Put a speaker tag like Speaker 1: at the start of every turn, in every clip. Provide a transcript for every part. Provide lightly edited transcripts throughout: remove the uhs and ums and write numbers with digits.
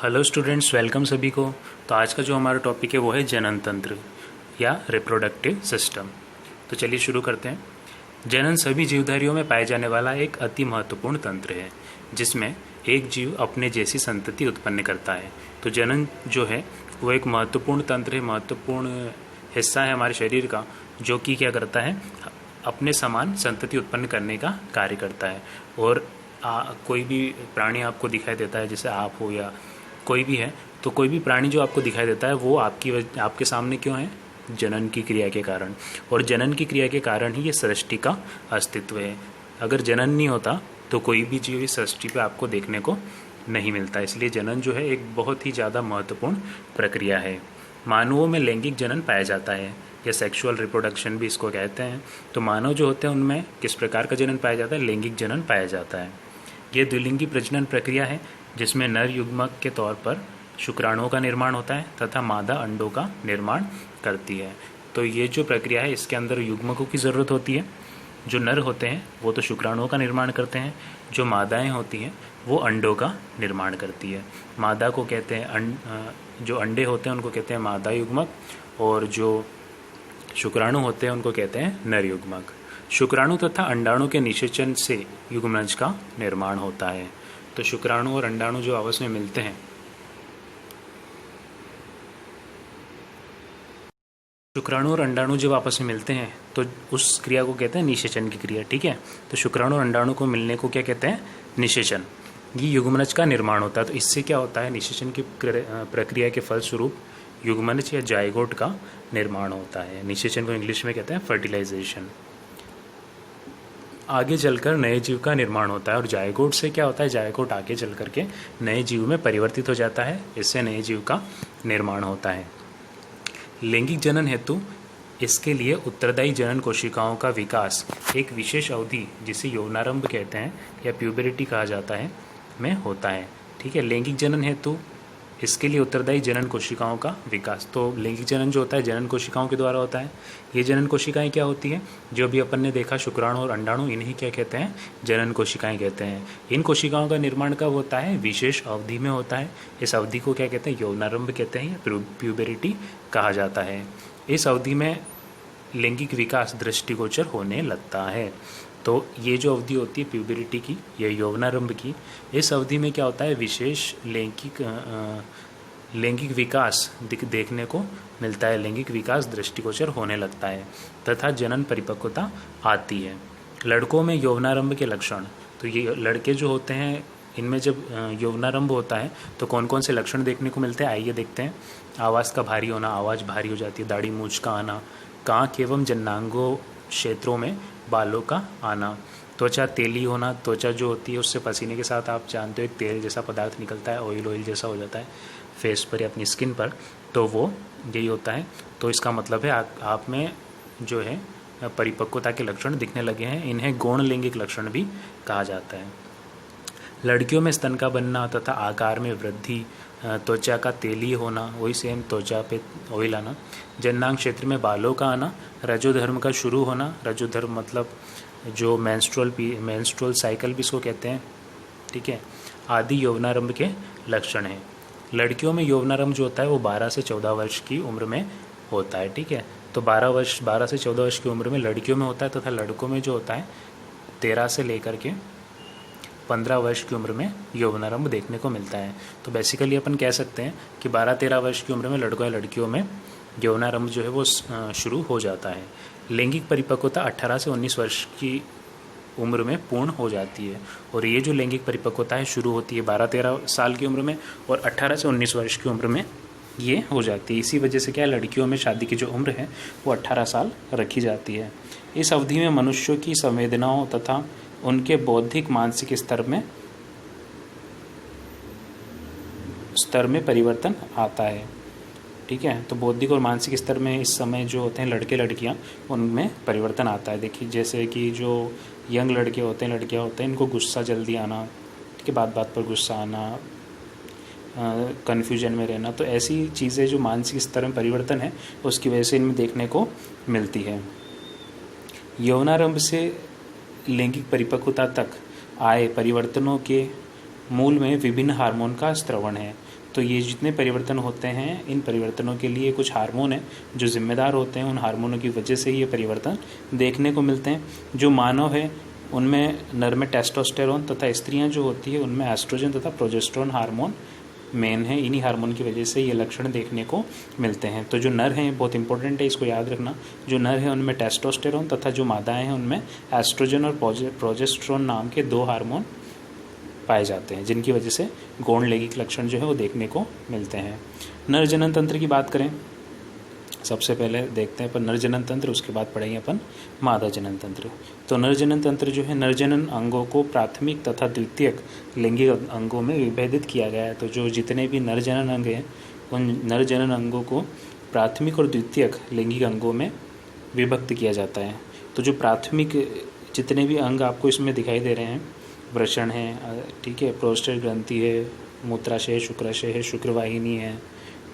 Speaker 1: Hello students, welcome सभी को। तो आज का जो हमारा टॉपिक है वो है जनन तंत्र या रिप्रोडक्टिव सिस्टम। तो चलिए शुरू करते हैं। जनन सभी जीवधारियों में पाए जाने वाला एक अति महत्वपूर्ण तंत्र है जिसमें एक जीव अपने जैसी संतति उत्पन्न करता है। तो जनन जो है वो एक महत्वपूर्ण तंत्र है, महत्वपूर्ण हिस्सा है हमारे शरीर का, जो कि क्या करता है, अपने समान संतति उत्पन्न करने का कार्य करता है। और कोई भी प्राणी आपको दिखाई देता है, जैसे आप हो या कोई भी है, तो कोई भी प्राणी जो आपको दिखाई देता है वो आपके सामने क्यों है? जनन की क्रिया के कारण। और जनन की क्रिया के कारण ही ये सृष्टि का अस्तित्व है। अगर जनन नहीं होता तो कोई भी जीव इस सृष्टि पे आपको देखने को नहीं मिलता। इसलिए जनन जो है एक बहुत ही ज़्यादा महत्वपूर्ण प्रक्रिया है। मानवों में लैंगिक जनन पाया जाता है या सेक्सुअल रिप्रोडक्शन भी इसको कहते हैं। तो मानव जो होते हैं उनमें किस प्रकार का जनन पाया जाता है? लैंगिक जनन पाया जाता है। ये द्विलिंगी प्रजनन प्रक्रिया है जिसमें नर युग्मक के तौर पर शुक्राणुओं का निर्माण होता है तथा मादा अंडों का निर्माण करती है। तो ये जो प्रक्रिया है इसके अंदर युग्मकों की ज़रूरत होती है। जो नर होते हैं वो तो शुक्राणुओं का निर्माण करते हैं, जो मादाएं होती हैं वो अंडों का निर्माण करती है। मादा को कहते हैं जो अंडे होते हैं उनको कहते हैं मादा युग्मक, और जो शुक्राणु होते हैं उनको कहते हैं नर युग्मक। शुक्राणु तथा अंडाणु के निषेचन से युग्मनज का निर्माण होता है। तो शुक्राणु और अंडाणु जो आपस में मिलते हैं, शुक्राणु और अंडाणु जब आपस में मिलते हैं तो उस क्रिया को कहते हैं निषेचन की क्रिया। ठीक है, तो शुक्राणु और अंडाणु को मिलने को क्या कहते हैं? निषेचन। ये युग्मनज का निर्माण होता है। तो इससे क्या होता है? निषेचन की प्रक्रिया के फलस्वरूप युग्मनज या जायगोट का निर्माण होता है। निषेचन को इंग्लिश में कहते हैं फर्टिलाइजेशन। आगे चलकर नए जीव का निर्माण होता है। और जायगोट से क्या होता है? जायगोट आगे चल करके नए जीव में परिवर्तित हो जाता है, इससे नए जीव का निर्माण होता है। लैंगिक जनन हेतु इसके लिए उत्तरदायी जनन कोशिकाओं का विकास एक विशेष अवधि, जिसे यौनारंभ कहते हैं या प्यूबरिटी कहा जाता है, में होता है। ठीक है, लैंगिक जनन हेतु इसके लिए उत्तरदायी जनन कोशिकाओं का विकास। तो लैंगिक जनन जो होता है जनन कोशिकाओं के द्वारा होता है। ये जनन कोशिकाएं क्या होती हैं? जो भी अपन ने देखा शुक्राणु और अंडाणु, इन्हीं क्या कहते हैं? जनन कोशिकाएं कहते हैं। इन कोशिकाओं का निर्माण कब होता है? विशेष अवधि में होता है। इस अवधि को क्या कहते हैं? यौनारंभ कहते हैं या प्यूबरिटी कहा जाता है। इस अवधि में लैंगिक विकास दृष्टिगोचर होने लगता है। तो ये जो अवधि होती है प्यूबरिटी की या यौवनारंभ की, इस अवधि में क्या होता है? विशेष लैंगिक विकास देखने को मिलता है। लैंगिक विकास दृष्टिगोचर होने लगता है तथा जनन परिपक्वता आती है। लड़कों में यौवनारंभ के लक्षण, तो ये लड़के जो होते हैं इनमें जब यौवनारंभ होता है तो कौन कौन से लक्षण देखने को मिलते हैं? आइए देखते हैं। आवाज़ का भारी होना, आवाज़ भारी हो जाती है। दाढ़ी मूंछ का आना, कांख एवं जन्नांगों क्षेत्रों में बालों का आना। त्वचा तेली होना, त्वचा जो होती है उससे पसीने के साथ आप जानते हो एक तेल जैसा पदार्थ निकलता है, ऑयल जैसा हो जाता है फेस पर या अपनी स्किन पर, तो वो यही होता है। तो इसका मतलब है आप में जो है परिपक्वता के लक्षण दिखने लगे हैं। इन्हें गौण लैंगिक लक्षण भी कहा जाता है। लड़कियों में स्तन का बनना तथा आकार में वृद्धि, त्वचा का तेली होना, वही सेम त्वचा पे ऑयल आना, जन्नांग क्षेत्र में बालों का आना, रजोधर्म का शुरू होना। रजोधर्म मतलब जो मेंस्ट्रुअल साइकिल भी इसको कहते हैं। ठीक है, आदि यौवनारंभ के लक्षण हैं। लड़कियों में यौवनारंभ जो होता है वो 12 से 14 वर्ष की उम्र में होता है। ठीक है, तो 12 से 14 वर्ष की उम्र में लड़कियों में होता है तथा लड़कों में जो होता है 13 से लेकर के 15 वर्ष की उम्र में यौवनारंभ देखने को मिलता है। तो बेसिकली अपन कह सकते हैं कि 12-13 वर्ष की उम्र में लड़कों या लड़कियों में यौवनारंभ जो है वो शुरू हो जाता है। लैंगिक परिपक्वता 18 से 19 वर्ष की उम्र में पूर्ण हो जाती है। और ये जो लैंगिक परिपक्वता है शुरू होती है 12-13 साल की उम्र में और 18 से 19 वर्ष की उम्र में ये हो जाती है। इसी वजह से क्या है, लड़कियों में शादी की जो उम्र है वो 18 साल रखी जाती है। इस अवधि में मनुष्यों की संवेदनाओं तथा उनके बौद्धिक मानसिक स्तर में परिवर्तन आता है। ठीक है, तो बौद्धिक और मानसिक स्तर में इस समय जो होते हैं लड़के लड़कियां, उनमें परिवर्तन आता है। देखिए जैसे कि जो यंग लड़के होते हैं लड़कियां होते हैं, इनको गुस्सा जल्दी आना, ठीक है, बात बात पर गुस्सा आना, कन्फ्यूजन में रहना, तो ऐसी चीज़ें जो मानसिक स्तर में परिवर्तन है उसकी वजह से इनमें देखने को मिलती है। यौवनारंभ से लैंगिक परिपक्वता तक आए परिवर्तनों के मूल में विभिन्न हार्मोन का स्त्रवण है। तो ये जितने परिवर्तन होते हैं, इन परिवर्तनों के लिए कुछ हार्मोन हैं जो जिम्मेदार होते हैं। उन हार्मोनों की वजह से ये परिवर्तन देखने को मिलते हैं। जो मानव है उनमें नर में टेस्टोस्टेरोन तथा स्त्रियां जो होती है उनमें एस्ट्रोजन तथा प्रोजेस्टेरोन हार्मोन मेन है। इन्हीं हार्मोन की वजह से ये लक्षण देखने को मिलते हैं। तो जो नर हैं, बहुत इंपॉर्टेंट है, इसको याद रखना, जो नर है उनमें टेस्टोस्टेरोन तथा जो मादाएं हैं उनमें एस्ट्रोजन और प्रोजेस्टेरोन नाम के 2 हार्मोन पाए जाते हैं, जिनकी वजह से गौण लैंगिक लक्षण जो है वो देखने को मिलते हैं। नर जनन तंत्र की बात करें, सबसे पहले देखते हैं अपन नर जनन तंत्र, उसके बाद पढ़ेंगे अपन मादा जनन तंत्र। तो नर जनन तंत्र जो है, नर जनन अंगों को प्राथमिक तथा द्वितीयक लैंगिक अंगों में विभेदित किया गया है। तो जो जितने भी नर जनन अंग हैं उन नर जनन अंगों को प्राथमिक और द्वितीयक लैंगिक अंगों में विभक्त किया जाता है। तो जो प्राथमिक जितने भी अंग आपको इसमें दिखाई दे रहे हैं, वृषण है, ठीक है, प्रोस्टेट ग्रंथि है, मूत्राशय, शुक्राशय है, शुक्रवाहिनी है,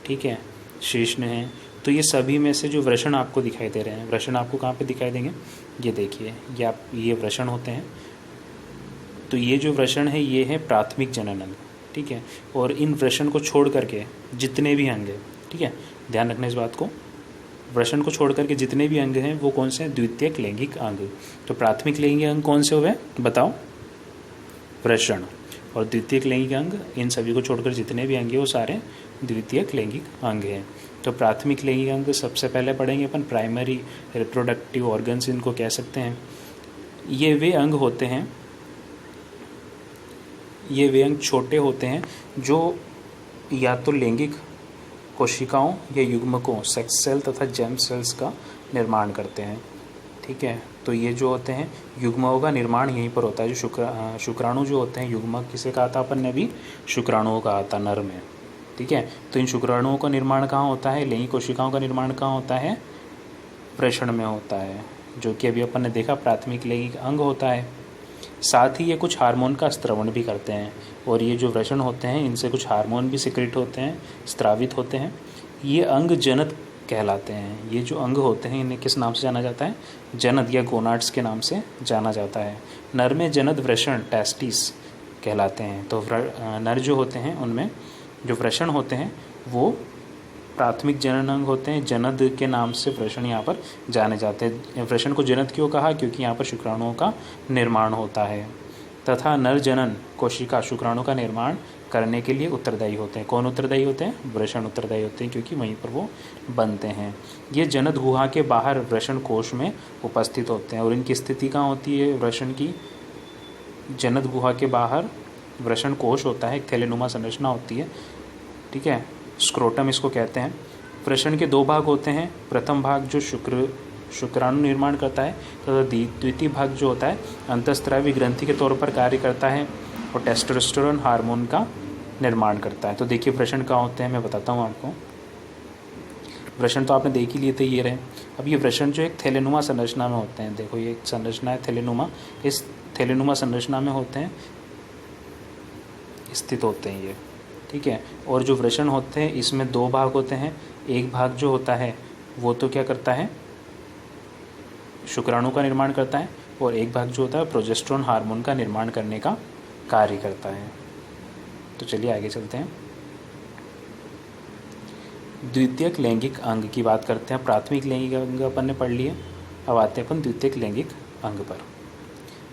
Speaker 1: ठीक है, शीर्ष्ण है, तो ये सभी में से जो वृषण आपको दिखाई दे रहे हैं, वृषण आपको कहाँ पे दिखाई देंगे, ये देखिए, ये वृषण होते हैं। तो ये जो वृषण है ये है प्राथमिक जनन अंग, ठीक है। और इन वृषण को छोड़ करके जितने भी अंग हैं, ठीक है, ध्यान रखना इस बात को, वृषण को छोड़ करके जितने भी अंग हैं वो कौन से हैं, द्वितीयक लैंगिक अंग। तो प्राथमिक लैंगिक अंग कौन से हुए बताओ, वृषण। और द्वितीयक लैंगिक अंग, इन सभी को छोड़कर जितने भी अंग हैं वो सारे द्वितीयक लैंगिक अंग हैं। तो प्राथमिक लैंगिक अंग सबसे पहले पढ़ेंगे अपन, प्राइमरी रिप्रोडक्टिव ऑर्गन्स इनको कह सकते हैं। ये वे अंग होते हैं, ये वे अंग छोटे होते हैं जो या तो लैंगिक कोशिकाओं या युग्मकों, सेक्स सेल तथा जर्म सेल्स का निर्माण करते हैं, ठीक है। तो ये जो होते हैं युग्मकों का निर्माण यहीं पर होता है। जो शुक्राणु जो होते हैं, युग्मक किसे कहा था अपन ने अभी, शुक्राणुओं का आता नर में, ठीक है। तो इन शुक्राणुओं का निर्माण कहाँ होता है, लैंगिक कोशिकाओं का निर्माण कहाँ होता है, वृषण में होता है, जो कि अभी अपन ने देखा प्राथमिक लैंगिक अंग होता है। साथ ही ये कुछ हार्मोन का स्त्रवण भी करते हैं, और ये जो वृषण होते हैं इनसे कुछ हार्मोन भी सिक्रिट होते हैं, स्त्रावित होते हैं। ये अंग जनत कहलाते हैं। ये जो अंग होते हैं इन्हें किस नाम से जाना जाता है, जनद या गोनाड्स के नाम से जाना जाता है। नर में जनद वृषण टेस्टिस कहलाते हैं। तो नर जो होते हैं उनमें जो वृषण होते हैं वो प्राथमिक जनन अंग होते हैं, जनद के नाम से वृषण यहाँ पर जाने जाते हैं। वृषण को जनद क्यों कहा, क्योंकि यहाँ पर शुक्राणुओं का निर्माण होता है। तथा नर जनन कोशिका शुक्राणु का निर्माण करने के लिए उत्तरदायी होते हैं। कौन उत्तरदायी होते हैं, वृषण उत्तरदायी होते हैं, क्योंकि वहीं पर वो बनते हैं। ये जनद गुहा के बाहर वृषण कोश में उपस्थित होते हैं। और इनकी स्थिति कहाँ होती है, वृषण की जनद गुहा के बाहर वृषण कोश होता है, एक थैलेनुमा संरचना होती है, ठीक है, स्क्रोटम इसको कहते हैं। वृषण के 2 भाग होते हैं, प्रथम भाग जो शुक्राणु निर्माण करता है, तथा द्वितीय भाग जो होता है अंतःस्रावी ग्रंथि के तौर पर कार्य करता है और टेस्टोस्टेरोन हार्मोन का निर्माण करता है। तो देखिए वृषण कहाँ होते हैं, मैं बताता हूँ आपको। वृषण तो आपने देख ही लिए थे, ये रहे। अब ये वृषण जो एक थैलेनुमा संरचना में होते हैं, देखो ये संरचना है थैलेनुमा, इस थैलेनुमा संरचना में होते हैं, स्थित होते हैं ये, ठीक है। और जो वृषण होते हैं इसमें 2 भाग होते हैं। एक भाग जो होता है वो तो क्या करता है, शुक्राणु का निर्माण करता है, और एक भाग जो होता है प्रोजेस्टेरोन हार्मोन का निर्माण करने का कार्य करता है। तो चलिए आगे चलते हैं। द्वितीयक लैंगिक अंग की बात करते हैं। प्राथमिक लैंगिक अंग अपन ने पढ़ लिए, अब आते हैं अपन द्वितीयक लैंगिक अंग पर।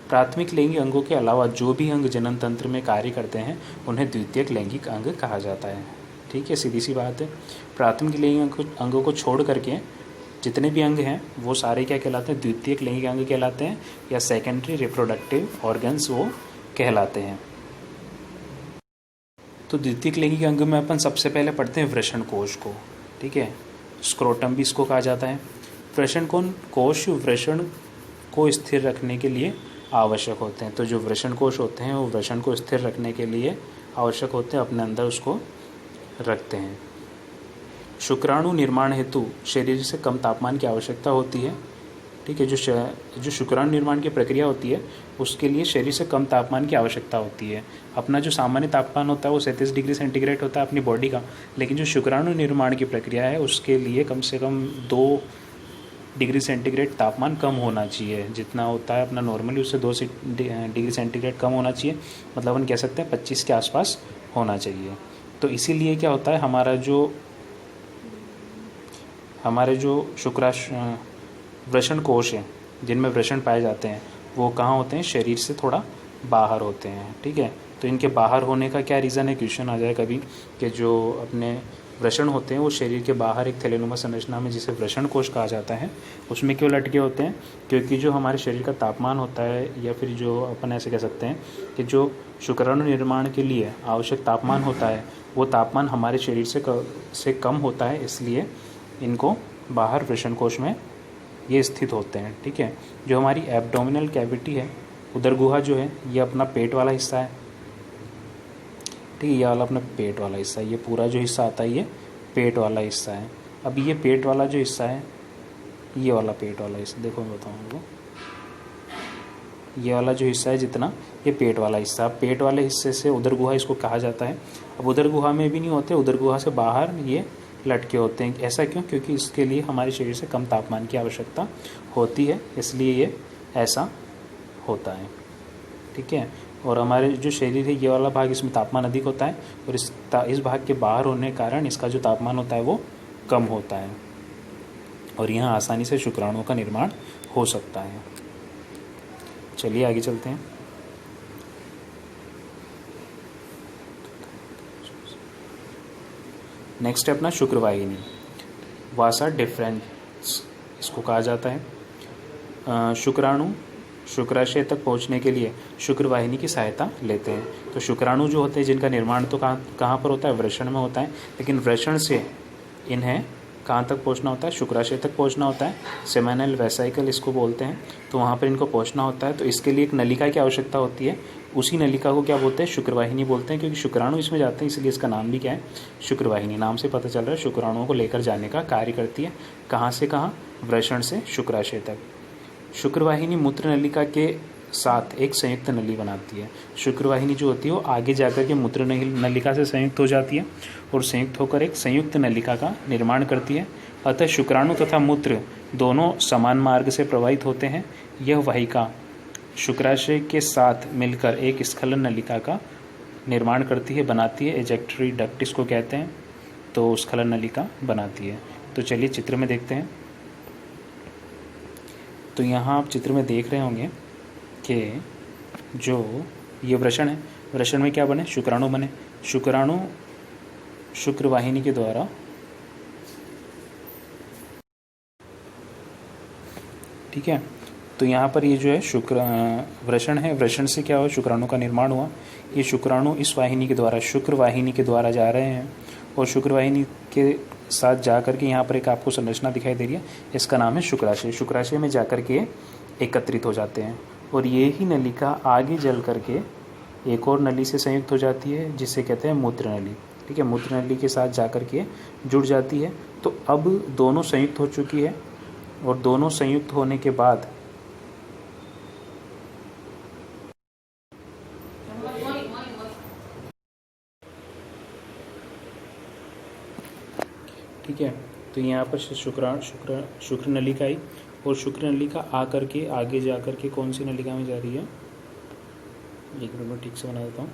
Speaker 1: प्राथमिक लैंगिक अंगों के अलावा जो भी अंग जनन तंत्र में कार्य करते हैं उन्हें द्वितीयक लैंगिक अंग कहा जाता है, ठीक है, सीधी सी बात है। प्राथमिक लैंगिक अंगों को छोड़ करके जितने भी अंग हैं वो सारे क्या कहलाते हैं, द्वितीयक लैंगिक अंग कहलाते हैं, या सेकेंडरी रिप्रोडक्टिव ऑर्गन्स वो कहलाते हैं। तो द्वितीयक लैंगिक अंग में अपन सबसे पहले पढ़ते हैं वृषण कोश को, ठीक है, स्क्रोटम भी इसको कहा जाता है। वृषण कोश वृषण को स्थिर रखने के लिए आवश्यक होते हैं। तो जो वृषण कोश होते हैं वो वृषण को स्थिर रखने के लिए आवश्यक होते हैं, अपने अंदर उसको रखते हैं। शुक्राणु निर्माण हेतु शरीर से कम तापमान की आवश्यकता होती है, ठीक है। जो शुक्राणु निर्माण की प्रक्रिया होती है उसके लिए शरीर से कम तापमान की आवश्यकता होती है। अपना जो सामान्य तापमान होता है वो 37 डिग्री सेंटीग्रेड होता है अपनी बॉडी का, लेकिन जो शुक्राणु निर्माण की प्रक्रिया है उसके लिए कम से कम 2 डिग्री सेंटीग्रेड तापमान कम होना चाहिए, जितना होता है अपना नॉर्मली उससे 2 डिग्री सेंटीग्रेड कम होना चाहिए, मतलब अपन कह सकते हैं 25 के आसपास होना चाहिए। तो इसीलिए क्या होता है, हमारे जो वृषण कोश हैं जिनमें वृषण पाए जाते हैं वो कहाँ होते हैं, शरीर से थोड़ा बाहर होते हैं। ठीक है, तो इनके बाहर होने का क्या रीज़न है, क्वेश्चन आ जाए कभी कि जो अपने वृषण होते हैं वो शरीर के बाहर एक थैलेनुमा संरचना में जिसे वृषण कोश कहा जाता है उसमें क्यों लटके होते हैं, क्योंकि जो हमारे शरीर का तापमान होता है, या फिर जो अपन ऐसे कह सकते हैं कि जो शुक्राणु निर्माण के लिए आवश्यक तापमान होता है वो तापमान हमारे शरीर से कम होता है, इसलिए इनको बाहर वृषण कोश में ये स्थित होते हैं। ठीक है, जो हमारी एब्डोमिनल कैविटी है, उदर गुहा जो है, ये अपना पेट वाला हिस्सा है। ठीक है, ये वाला अपना पेट वाला हिस्सा है, ये पूरा जो हिस्सा आता है ये पेट वाला हिस्सा है। अब ये पेट वाला जो हिस्सा है, ये वाला पेट वाला हिस्सा, देखो मैं बताऊँ आपको, ये वाला जो हिस्सा है जितना, ये पेट वाला हिस्सा, पेट वाले हिस्से से उदर गुहा इसको कहा जाता है। अब उदर गुहा में भी नहीं होते, उदर गुहा से बाहर ये लटके होते हैं। ऐसा क्यों, क्योंकि इसके लिए हमारे शरीर से कम तापमान की आवश्यकता होती है, इसलिए ये ऐसा होता है। ठीक है, और हमारे जो शरीर है ये वाला भाग, इसमें तापमान अधिक होता है, और इस भाग के बाहर होने के कारण इसका जो तापमान होता है वो कम होता है, और यहाँ आसानी से शुक्राणुओं का निर्माण हो सकता है। चलिए आगे चलते हैं। नेक्स्ट है अपना शुक्रवाहिनी, वासा डिफरेंस इसको कहा जाता है। शुक्राणु शुक्राशय तक पहुंचने के लिए शुक्रवाहिनी की सहायता लेते हैं। तो शुक्राणु जो होते हैं जिनका निर्माण तो कहाँ पर होता है, वृषण में होता है, लेकिन वृषण से इन्हें कहाँ तक पहुंचना होता है, शुक्राशय तक पहुंचना होता है। सेमेनल वेसाइकल इसको बोलते हैं, तो वहाँ पर इनको पहुंचना होता है। तो इसके लिए एक नलिका की आवश्यकता होती है, उसी नलिका को क्या बोलते हैं, शुक्रवाहिनी बोलते हैं, क्योंकि शुक्राणु इसमें जाते हैं, इसलिए इसका नाम भी क्या है, शुक्रवाहिनी। नाम से पता चल रहा है शुक्राणुओं को लेकर जाने का कार्य करती है। कहाँ से कहाँ, वृषण से शुक्राशय तक। शुक्रवाहिनी मूत्र नलिका के साथ एक संयुक्त नली बनाती है। शुक्रवाहिनी जो होती है वो आगे जाकर के मूत्र नलिका से संयुक्त हो जाती है, और संयुक्त होकर एक संयुक्त नलिका का निर्माण करती है। अतः शुक्राणु तथा मूत्र दोनों समान मार्ग से प्रवाहित होते हैं। यह वाहिका शुक्राशय के साथ मिलकर एक स्खलन नलिका का निर्माण करती है, बनाती है। एजेक्टरी डक्ट इसको कहते हैं, तो स्खलन नलिका बनाती है। तो चलिए चित्र में देखते हैं। तो यहाँ आप चित्र में देख रहे होंगे कि जो ये वृषण है, वृषण में क्या बने, शुक्राणु बने। शुक्राणु शुक्रवाहिनी के द्वारा, ठीक है, तो यहाँ पर ये जो है वृषण है, वृषण से क्या हुआ, शुक्राणु का निर्माण हुआ। ये शुक्राणु इस वाहिनी के द्वारा, शुक्रवाहिनी के द्वारा जा रहे हैं, और शुक्रवाहिनी के साथ जा कर के यहाँ पर एक आपको संरचना दिखाई दे रही है, इसका नाम है शुक्राशय। शुक्राशय में जाकर के एकत्रित हो जाते हैं, और ये ही नलिका आगे जल करके एक और नली से संयुक्त हो जाती है, जिसे कहते हैं मूत्र नली। ठीक है, मूत्र नली के साथ जा कर के जुड़ जाती है। तो अब दोनों संयुक्त हो चुकी है, और दोनों संयुक्त होने के बाद ठीक है, तो यहाँ पर शुक्र नलिका आई, और शुक्र नलिका आकर के आगे जा कर के कौन सी नलिका में जा रही है, एक मिनट में ठीक से बना देता हूँ।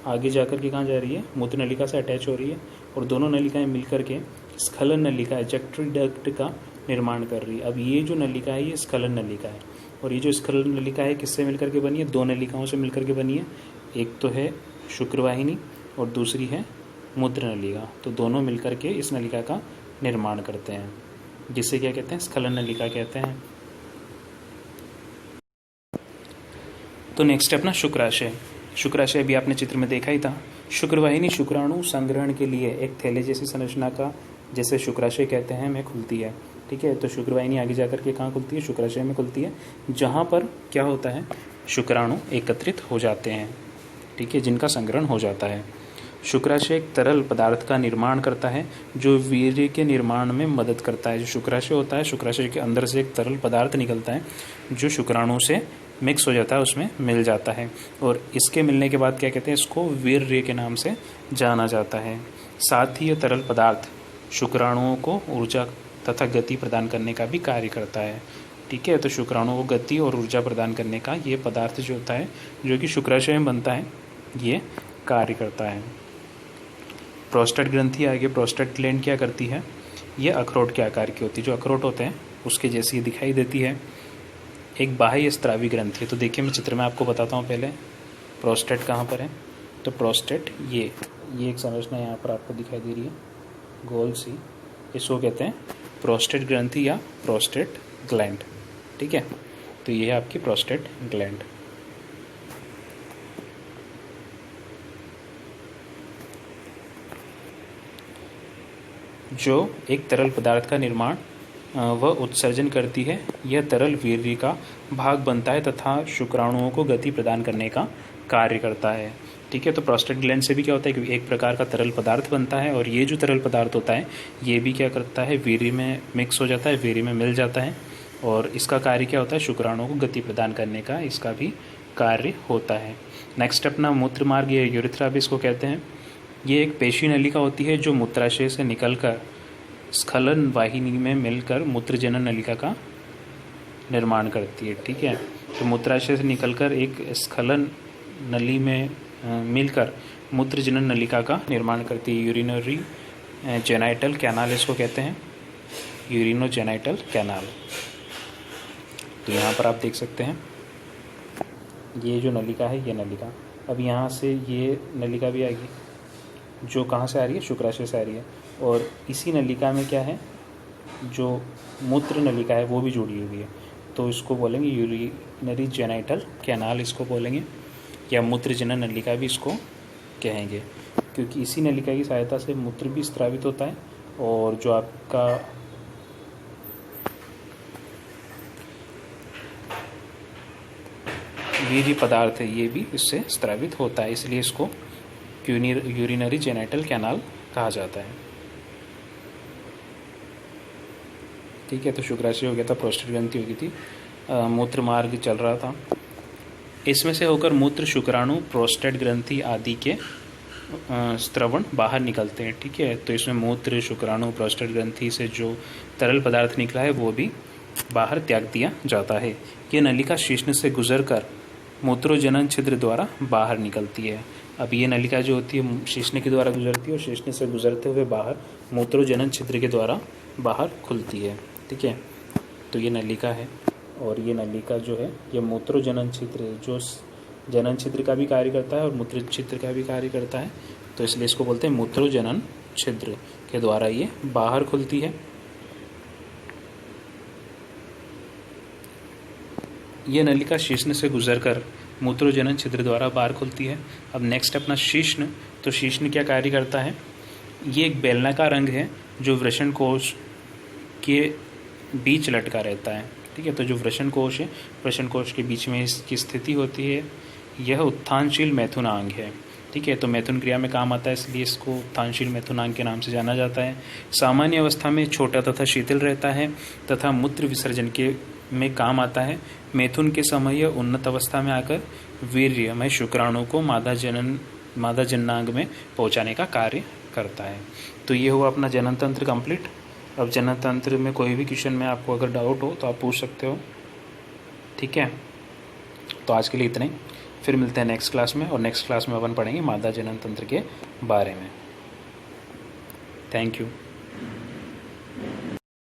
Speaker 1: आगे जा कर के कहाँ जा रही है, मूत्र नलिका से अटैच हो रही है, और दोनों नलिकाएं मिलकर के स्खलन नलिका, एजेक्टरी डक्ट का निर्माण कर रही है। अब ये जो नलिका है ये स्खलन नलिका है, और ये जो स्खलन नलिका है किससे मिलकर के बनी है, दो नलिकाओं से मिलकर के बनी है। एक तो है शुक्रवाहिनी और दूसरी है मूत्र नलिका। तो दोनों मिलकर के इस नलिका का निर्माण करते हैं, जिसे क्या कहते हैं, स्खलन नलिका कहते हैं। तो नेक्स्ट है अपना शुक्राशय। शुक्राशय भी आपने चित्र में देखा ही था। शुक्रवाहिनी शुक्राणु संग्रहण के लिए एक थैले जैसी संरचना का, जैसे शुक्राशय कहते हैं, में खुलती है। ठीक है, तो शुक्रवाहिनी आगे जाकर के कहाँ खुलती है, शुक्राशय में खुलती है, जहाँ पर क्या होता है, शुक्राणु एकत्रित हो जाते हैं। ठीक है, जिनका संग्रहण हो जाता है। शुक्राशय एक तरल पदार्थ का निर्माण करता है, जो वीर्य के निर्माण में मदद करता है। जो शुक्राशय होता है, शुक्राशय के अंदर से एक तरल पदार्थ निकलता है, जो शुक्राणु से मिक्स हो जाता है, उसमें मिल जाता है, और इसके मिलने के बाद क्या कहते हैं, इसको वीर्य के नाम से जाना जाता है। साथ ही ये तरल पदार्थ शुक्राणुओं को ऊर्जा तथा गति प्रदान करने का भी कार्य करता है। ठीक है, तो शुक्राणु को गति और ऊर्जा प्रदान करने का ये पदार्थ जो होता है, जो कि शुक्राशय में बनता है, ये कार्य करता है। प्रोस्टेट ग्रंथि आगे, प्रोस्टेट ग्लैंड क्या करती है, ये अखरोट के आकार की होती है, जो अखरोट होते हैं उसके जैसी दिखाई देती है। एक बाह्य स्त्रावी ग्रंथि है। तो देखिए मैं चित्र में आपको बताता हूँ पहले प्रोस्टेट कहाँ पर है। तो प्रोस्टेट ये एक संरचना यहाँ पर आपको दिखाई दे रही है गोल सी, इसको कहते हैं प्रोस्टेट ग्रंथि या प्रोस्टेट ग्लैंड। ठीक है, तो ये है आपकी प्रोस्टेट ग्लैंड। जो एक तरल पदार्थ का निर्माण व उत्सर्जन करती है। यह तरल वीर्य का भाग बनता है तथा शुक्राणुओं को गति प्रदान करने का कार्य करता है। ठीक है, तो प्रोस्टेट ग्लैंड से भी क्या होता है कि एक प्रकार का तरल पदार्थ बनता है, और ये जो तरल पदार्थ होता है ये भी क्या करता है, वीर्य में मिक्स हो जाता है, वीर्य में मिल जाता है, और इसका कार्य क्या होता है, शुक्राणुओं को गति प्रदान करने का इसका भी कार्य होता है। नेक्स्ट अपना मूत्र मार्ग या यूरेथ्रा भी इसको कहते हैं। ये एक पेशी नलिका होती है जो मूत्राशय से निकलकर स्खलन वाहिनी में मिलकर मूत्रजनन नलिका का निर्माण करती है। ठीक है, तो मूत्राशय से निकलकर एक स्खलन नली में मिलकर मूत्रजनन नलिका का निर्माण करती है। यूरिनरी जेनाइटल कैनाल इसको कहते हैं, यूरिनो जेनाइटल कैनाल। तो यहाँ पर आप देख सकते हैं ये जो नलिका है, ये नलिका, अब यहाँ से ये नलिका भी आएगी जो कहाँ से आ रही है, शुक्राशय से आ रही है, और इसी नलिका में क्या है, जो मूत्र नलिका है वो भी जुड़ी हुई है। तो इसको बोलेंगे यूरिनरी जेनाइटल कैनाल इसको बोलेंगे, या मूत्रजनन नलिका भी इसको कहेंगे, क्योंकि इसी नलिका की सहायता से मूत्र भी स्रावित होता है, और जो आपका वीर्य पदार्थ है ये भी इससे स्रावित होता है, इसलिए इसको यूरिनरी जेनाइटल कैनाल कहा जाता है। ठीक है, तो शुक्राशय हो गया था, प्रोस्टेट ग्रंथि हो गई थी, मूत्र मार्ग चल रहा था, इसमें से होकर मूत्र, शुक्राणु, प्रोस्टेट ग्रंथि आदि के स्त्रवण बाहर निकलते हैं। ठीक है, तो इसमें मूत्र, शुक्राणु, प्रोस्टेट ग्रंथि से जो तरल पदार्थ निकला है वो भी बाहर त्याग दिया जाता है। ये नलिका शीश्न से गुजरकर मूत्रोजनन छिद्र द्वारा बाहर निकलती है। अब ये नलिका जो होती है शीश्न के द्वारा गुजरती है, और शीश्न से गुजरते हुए बाहर मूत्रोजनन छिद्र के द्वारा बाहर खुलती है। ठीक है, तो ये नलिका है, और ये नलिका जो है ये मूत्रोजनन छिद्र, जो जनन छिद्र का भी कार्य करता है और मूत्र छिद्र का भी कार्य करता है, तो इसलिए इसको बोलते हैं मूत्रोजनन छिद्र के द्वारा ये बाहर खुलती है। ये नलिका शीश्न से गुजरकर मूत्रोजनन छिद्र द्वारा बाहर खुलती है। अब नेक्स्ट अपना शीश्न, तो शीश्न क्या कार्य करता है, ये एक बेलनाकार अंग है जो वृषण कोश के बीच लटका रहता है। ठीक है, तो जो वृषण कोश है, वृषण कोश के बीच में इसकी स्थिति होती है, यह उत्थानशील मैथुनांग है। ठीक है, तो मैथुन क्रिया में काम आता है, इसलिए इसको उत्थानशील मैथुनांग के नाम से जाना जाता है। सामान्य अवस्था में छोटा तथा शीतल रहता है तथा मूत्र विसर्जन के में काम आता है। मैथुन के समय यह उन्नत अवस्था में आकर वीर्यमय शुक्राणु को मादा जननांग में पहुंचाने का कार्य करता है। तो ये हुआ अपना जनन तंत्र कंप्लीट। अब जनन तंत्र में कोई भी क्वेश्चन में आपको अगर डाउट हो तो आप पूछ सकते हो। ठीक है, तो आज के लिए इतने ही, फिर मिलते हैं नेक्स्ट क्लास में, और नेक्स्ट क्लास में अपन पढ़ेंगे मादा जनन तंत्र के बारे में। Thank you.